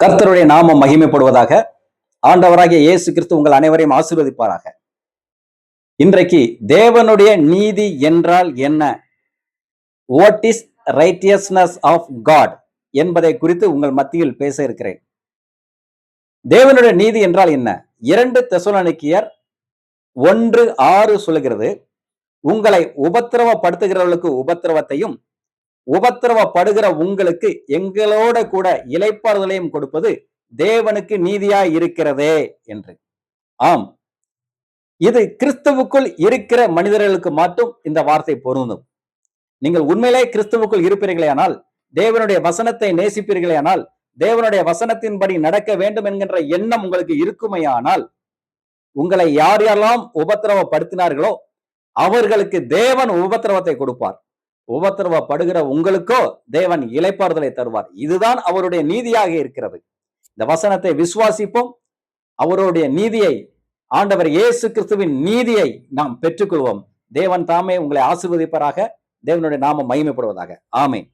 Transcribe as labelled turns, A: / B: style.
A: கர்த்தருடைய நாமம் மகிமைப்படுவதாக. ஆண்டவராகிய இயேசு கிறிஸ்து உங்கள் அனைவரையும் ஆசீர்வதிப்பாராக. இன்றைக்கு தேவனுடைய நீதி என்றால் என்ன, what is righteousness of God என்பதை குறித்து உங்கள் மத்தியில் பேச இருக்கிறேன். தேவனுடைய நீதி என்றால் என்ன? 2 தெசலோனிக்கேயர் 1:6 சொல்லுகிறது, உங்களை உபத்திரவப்படுத்துகிறவர்களுக்கு உபத்திரவத்தையும் உபத்திரவப்படுகிற உங்களுக்கு எங்களோட கூட இளைப்பாறுதலையும் கொடுப்பது தேவனுக்கு நீதியாய் இருக்கிறதே என்று. ஆம், இது கிறிஸ்துவுக்குள் இருக்கிற மனிதர்களுக்கு மட்டும் இந்த வார்த்தை பொருந்தும். நீங்கள் உண்மையிலே கிறிஸ்துவுக்குள் இருப்பீர்களேயானால், தேவனுடைய வசனத்தை நேசிப்பீர்களேயானால், தேவனுடைய வசனத்தின்படி நடக்க வேண்டும் என்கின்ற எண்ணம் உங்களுக்கு இருக்குமையானால், உங்களை யார் யாரெல்லாம் உபத்திரவப்படுத்தினார்களோ அவர்களுக்கு தேவன் உபத்திரவத்தை கொடுப்பார். உபத்திரவப்படுகிற உங்களுக்கோ தேவன் இளைப்பாறுதலை தருவார். இதுதான் அவருடைய நீதியாக இருக்கிறது. இந்த வசனத்தை விசுவாசிப்போம். அவருடைய நீதியை, ஆண்டவர் இயேசு கிறிஸ்துவின் நீதியை நாம் பெற்றுக்கொள்வோம். தேவன் தாமே உங்களை ஆசீர்வதிப்பாராக. தேவனுடைய நாமம் மகிமைப்படுவதாக. ஆமென்.